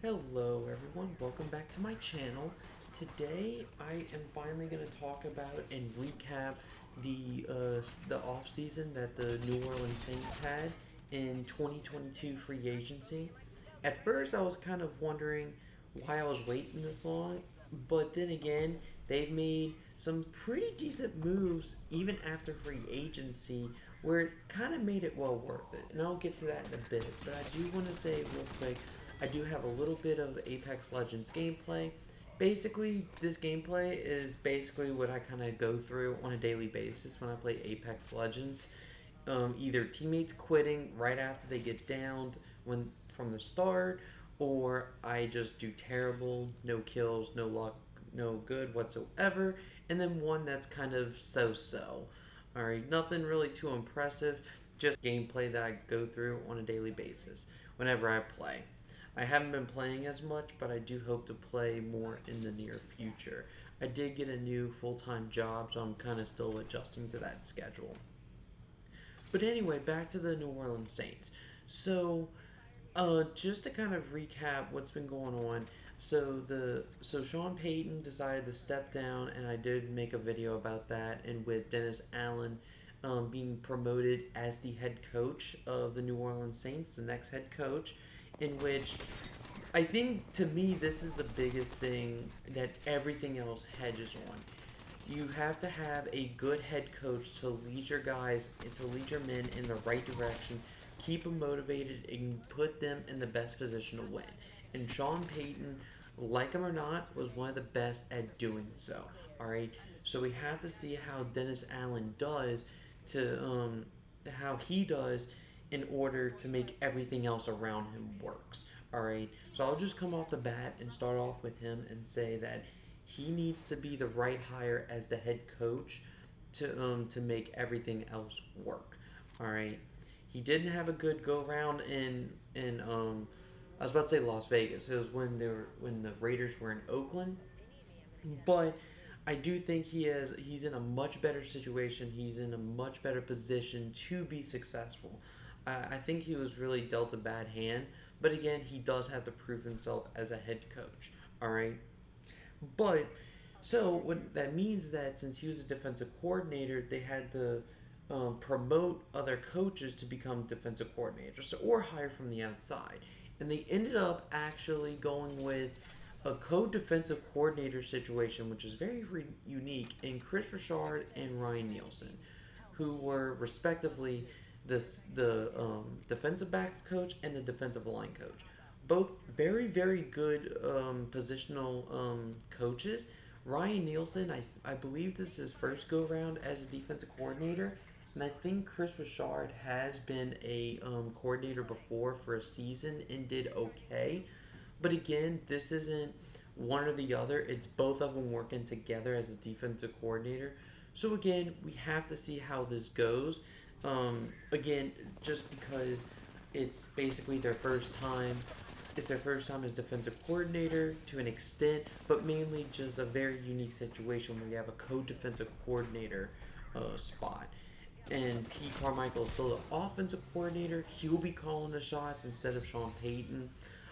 Hello everyone, welcome back to my channel. Today I am finally going to talk about and recap the off season that the New Orleans Saints had in 2022 free agency. At first I was kind of wondering why I was waiting this long, but then again, they've made some pretty decent moves even after free agency where it kind of made it well worth it. And I'll get to that in a bit, but I do want to say real quick I do have a little bit of Apex Legends gameplay. Basically, this gameplay is basically what I kind of go through on a daily basis when I play Apex Legends. Either teammates quitting right after they get downed when from the start, or I just do terrible, no kills, no luck, no good whatsoever, and then one that's kind of so-so. Alright, nothing really too impressive, just gameplay that I go through on a daily basis whenever I play. I haven't been playing as much, but I do hope to play more in the near future. I did get a new full-time job, so I'm kind of still adjusting to that schedule. But anyway, back to the New Orleans Saints. So, just to kind of recap what's been going on. So Sean Payton decided to step down, and I did make a video about that. And with Dennis Allen being promoted as the head coach of the New Orleans Saints, the next head coach, in which I think to me this is the biggest thing that everything else hedges on. You have to have a good head coach to lead your guys and to lead your men in the right direction, keep them motivated, and put them in the best position to win. And Sean Payton, like him or not, was one of the best at doing so. All right, so we have to see how Dennis Allen does to how he does in order to make everything else around him works. All right, so I'll just come off the bat and start off with him and say that he needs to be the right hire as the head coach to make everything else work. All right, he didn't have a good go round in I was about to say Las Vegas. It was when the Raiders were in Oakland, but I do think he's in a much better situation. He's in a much better position to be successful. I think he was really dealt a bad hand, but again, he does have to prove himself as a head coach. All right, but so what that means is that since he was a defensive coordinator, they had to promote other coaches to become defensive coordinators, so, or hire from the outside. And they ended up actually going with a co-defensive coordinator situation, which is very unique, in Chris Richard and Ryan Nielsen, who were respectively the defensive backs coach and the defensive line coach. Both very, very good positional coaches. Ryan Nielsen, I believe this is his first go round as a defensive coordinator. And I think Chris Richard has been a coordinator before for a season and did okay. But again, this isn't one or the other. It's both of them working together as a defensive coordinator. So again, we have to see how this goes. Again, just because it's basically their first time. It's their first time as defensive coordinator to an extent, but mainly just a very unique situation where you have a co-defensive coordinator spot. And Pete Carmichael is still the offensive coordinator. He'll be calling the shots instead of Sean Payton.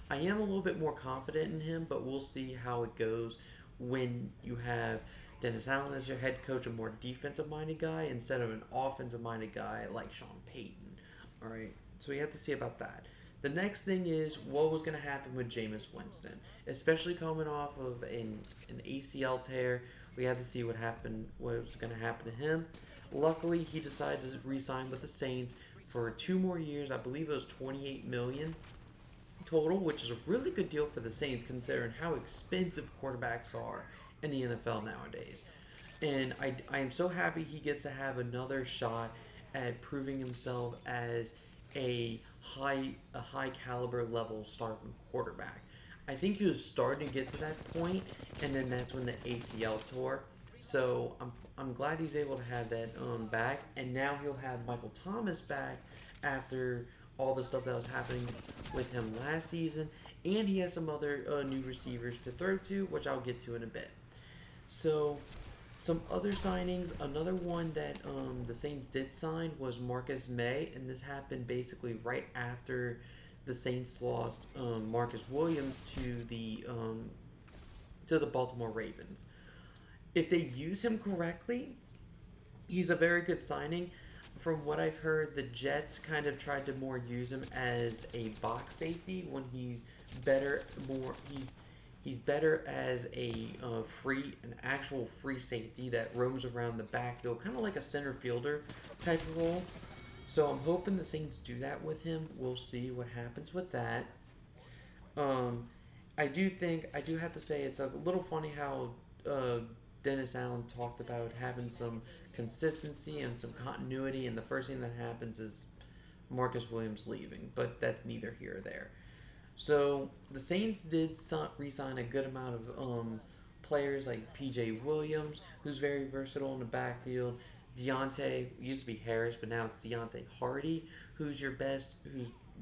I am a little bit more confident in him, but we'll see how it goes when you have Dennis Allen as your head coach, a more defensive-minded guy, instead of an offensive-minded guy like Sean Payton. All right, so we have to see about that. The next thing is what was going to happen with Jameis Winston, especially coming off of an ACL tear. We had to see what was going to happen to him. Luckily, he decided to re-sign with the Saints for 2 more years. I believe it was $28 million total, which is a really good deal for the Saints considering how expensive quarterbacks are in the NFL nowadays. And I am so happy he gets to have another shot at proving himself as a high caliber level starting quarterback. I think he was starting to get to that point, and then that's when the ACL tore. So I'm glad he's able to have that back, and now he'll have Michael Thomas back after all the stuff that was happening with him last season, and he has some other new receivers to throw to, which I'll get to in a bit. So some other signings, another one that the Saints did sign was Marcus May, and this happened basically right after the Saints lost Marcus Williams to the Baltimore Ravens. If they use him correctly, he's a very good signing. From what I've heard, the Jets kind of tried to more use him as a box safety when he's better. He's better as a an actual free safety that roams around the backfield, kind of like a center fielder type of role. So I'm hoping the Saints do that with him. We'll see what happens with that. Um, I do have to say it's a little funny how uh, Dennis Allen talked about having some consistency and some continuity, and the first thing that happens is Marcus Williams leaving, but that's neither here or there. So the Saints did re-sign a good amount of players like P.J. Williams, who's very versatile in the backfield. Deontay used to be Harris, but now it's Deontay Hardy, who's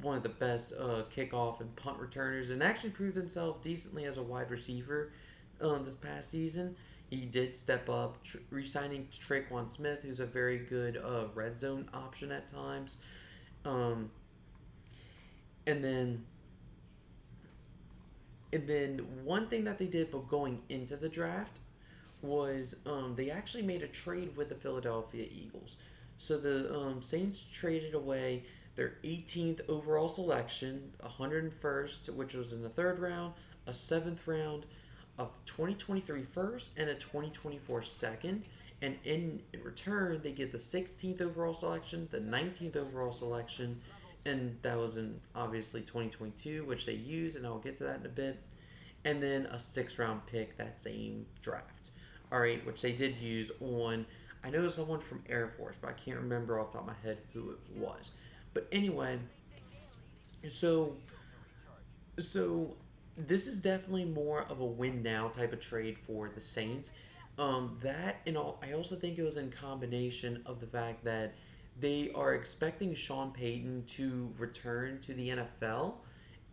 one of the best kickoff and punt returners, and actually proved himself decently as a wide receiver this past season. He did step up, re-signing Traquan Smith, who's a very good red zone option at times. Um, and then And then one thing that they did, but going into the draft, was they actually made a trade with the Philadelphia Eagles. So the Saints traded away their 18th overall selection, 101st, which was in the third round, a seventh round, a 2023 first, and a 2024 second. And in return, they get the 16th overall selection, the 19th overall selection, and that was in obviously 2022, which they used, and I'll get to that in a bit. And then a sixth round pick that same draft. All right, which they did use on, I know someone from Air Force, but I can't remember off the top of my head who it was. But anyway, so so this is definitely more of a win now type of trade for the Saints. That and all, I also think it was in combination of the fact that they are expecting Sean Payton to return to the NFL,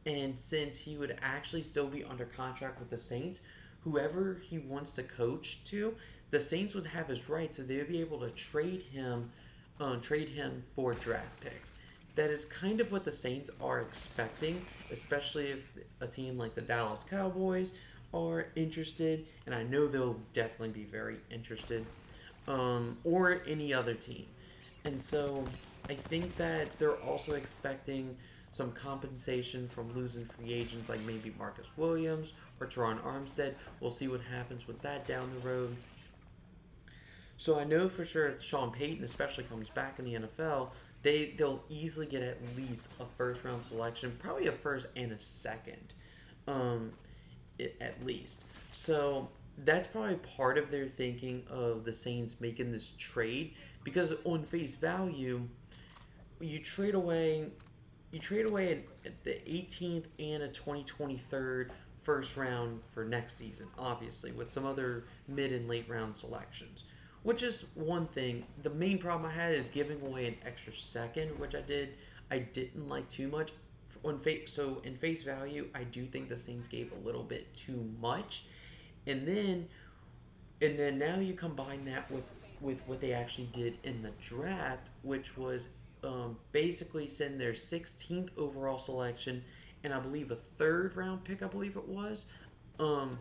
and since he would actually still be under contract with the Saints, whoever he wants to coach to, the Saints would have his rights, so they would be able to trade him for draft picks. That is kind of what the Saints are expecting, especially if a team like the Dallas Cowboys are interested, and I know they'll definitely be very interested, or any other team. And so I think that they're also expecting some compensation from losing free agents like maybe Marcus Williams or Teron Armstead. We'll see what happens with that down the road. So I know for sure if Sean Payton especially comes back in the NFL, they'll easily get at least a first round selection, probably a first and a second, um, at least. So that's probably part of their thinking of the Saints making this trade, because on face value, you trade away you trade away the 18th and a 2023 first round for next season, obviously, with some other mid and late round selections. Which is one thing. The main problem I had is giving away an extra second, which I didn't like too much. So in face value, I do think the Saints gave a little bit too much, and then now you combine that with what they actually did in the draft, which was basically send their 16th overall selection and I believe a third round pick. I believe it was. Um,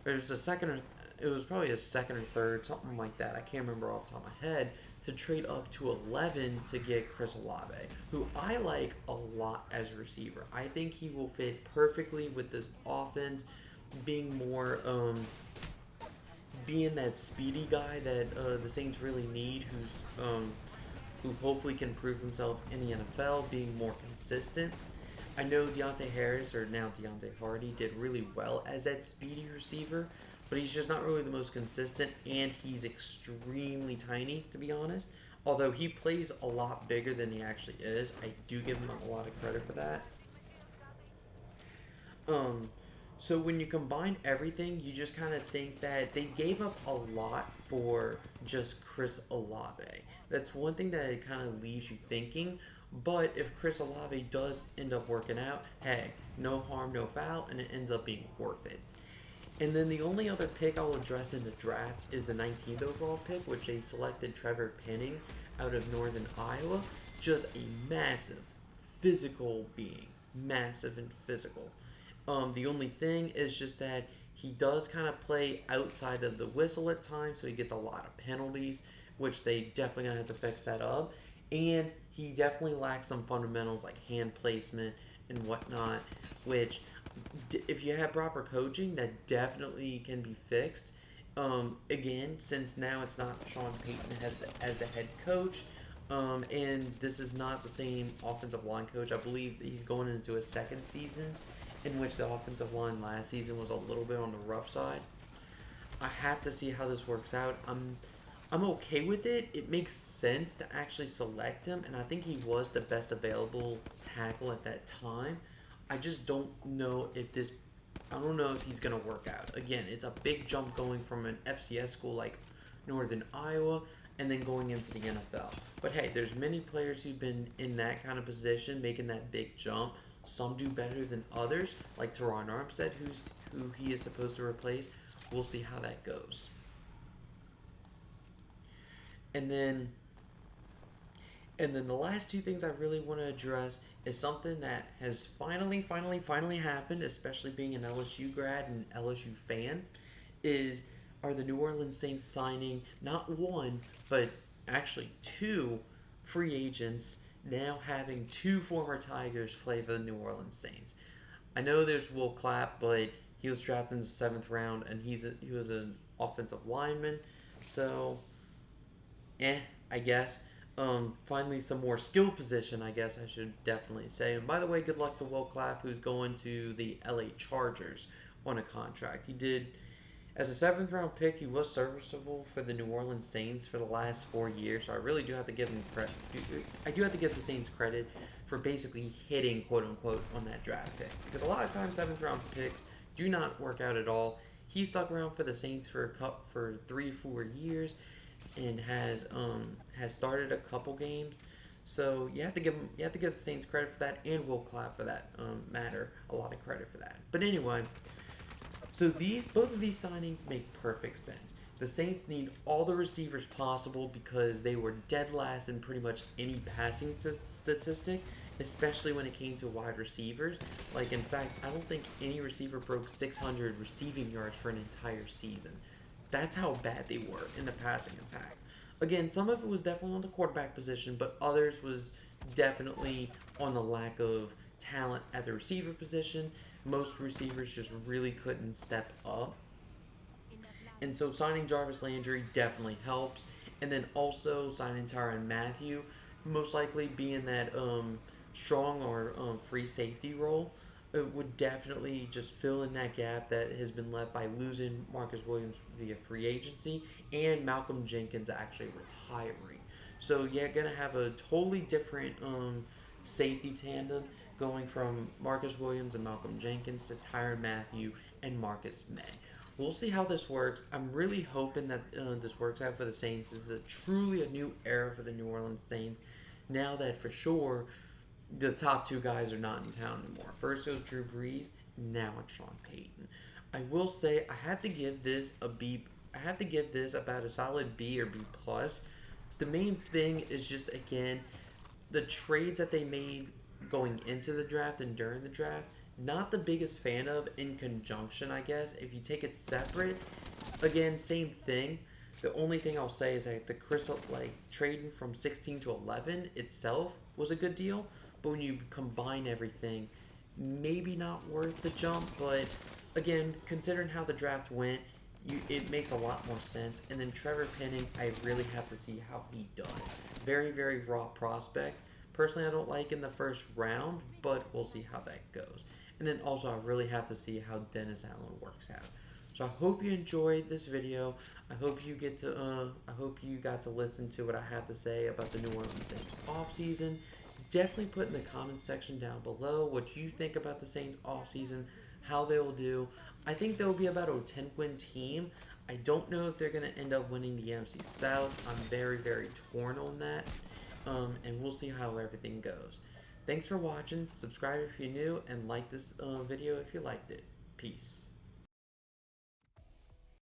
there's a second. It was probably a second or third, something like that. I can't remember off the top of my head. To trade up to 11 to get Chris Olave, who I like a lot as a receiver. I think he will fit perfectly with this offense, being more being that speedy guy that the Saints really need, who hopefully can prove himself in the NFL, being more consistent. I know Deontay Harris, or now Deontay Hardy, did really well as that speedy receiver, but he's just not really the most consistent, and he's extremely tiny, to be honest. Although he plays a lot bigger than he actually is, I do give him a lot of credit for that. Um, so when you combine everything, you just kind of think that they gave up a lot for just Chris Olave. That's one thing that it kind of leaves you thinking. But if Chris Olave does end up working out, hey, no harm, no foul, and it ends up being worth it. And then the only other pick I'll address in the draft is the 19th overall pick, which they selected Trevor Penning out of Northern Iowa. Just a massive physical being. massive and physical. The only thing is just that he does kind of play outside of the whistle at times, so he gets a lot of penalties, which they definitely gonna have to fix that up. And he definitely lacks some fundamentals like hand placement and whatnot, which if you have proper coaching, that definitely can be fixed. Again, since now it's not Sean Payton as the head coach, and this is not the same offensive line coach. I believe he's going into a second season in which the offensive line last season was a little bit on the rough side. I have to see how this works out. I'm okay with it. It makes sense to actually select him, and I think he was the best available tackle at that time. I just don't know if this. I don't know if he's gonna work out. Again, it's a big jump going from an FCS school like Northern Iowa and then going into the NFL. But hey, there's many players who've been in that kind of position, making that big jump. Some do better than others, like Teron Armstead, who he is supposed to replace. We'll see how that goes. And then the last two things I really want to address is something that has finally happened, especially being an LSU grad and LSU fan, is are the New Orleans Saints signing not one, but actually two free agents, now having two former Tigers play for the New Orleans Saints. I know there's Will Clapp, but he was drafted in the 7th round, and he was an offensive lineman, so I guess. Finally, some more skill position, I guess I should definitely say. And by the way, good luck to Will Clapp, who's going to the LA Chargers on a contract. He did, as a 7th round pick, he was serviceable for the New Orleans Saints for the last 4 years. So I really do have to give him credit. I do have to give the Saints credit for basically hitting, quote unquote, on that draft pick. Because a lot of times 7th round picks do not work out at all. He stuck around for the Saints for 3-4 years and has started a couple games. So you have to give the Saints credit for that, and Will Clapp for that matter, a lot of credit for that. But anyway, so both of these signings make perfect sense. The Saints need all the receivers possible because they were dead last in pretty much any passing statistic, especially when it came to wide receivers. Like, in fact, I don't think any receiver broke 600 receiving yards for an entire season. That's how bad they were in the passing attack. Again, some of it was definitely on the quarterback position, but others was definitely on the lack of talent at the receiver position. Most receivers just really couldn't step up. And so signing Jarvis Landry definitely helps. And then also signing Tyrann Mathieu, most likely being that strong or free safety role, it would definitely just fill in that gap that has been left by losing Marcus Williams via free agency and Malcolm Jenkins actually retiring. So you're gonna have a totally different safety tandem going from Marcus Williams and Malcolm Jenkins to Tyrann Mathieu and Marcus May. We'll see how this works. I'm really hoping that this works out for the Saints. This is truly a new era for the New Orleans Saints. Now that for sure the top two guys are not in town anymore. First it was Drew Brees, now it's Sean Payton. I will say I have to give this a B. I have to give this about a solid B or B plus. The main thing is just again the trades that they made going into the draft and during the draft. Not the biggest fan of in conjunction, I guess. If you take it separate, again, same thing. The only thing I'll say is that the Crystal, like trading from 16 to 11 itself was a good deal, but when you combine everything, maybe not worth the jump. But again, considering how the draft went, it makes a lot more sense. And then Trevor Penning, I really have to see how he does. Very raw prospect. Personally, I don't like in the first round, but we'll see how that goes. And then also, I really have to see how Dennis Allen works out. So I hope you enjoyed this video. I hope you got to listen to what I have to say about the New Orleans Saints offseason. Definitely put in the comments section down below what you think about the Saints offseason, how they will do. I think they'll be about a 10-win team. I don't know if they're going to end up winning the NFC South. I'm very torn on that. And we'll see how everything goes. Thanks for watching. Subscribe if you're new, and like this video if you liked it. Peace.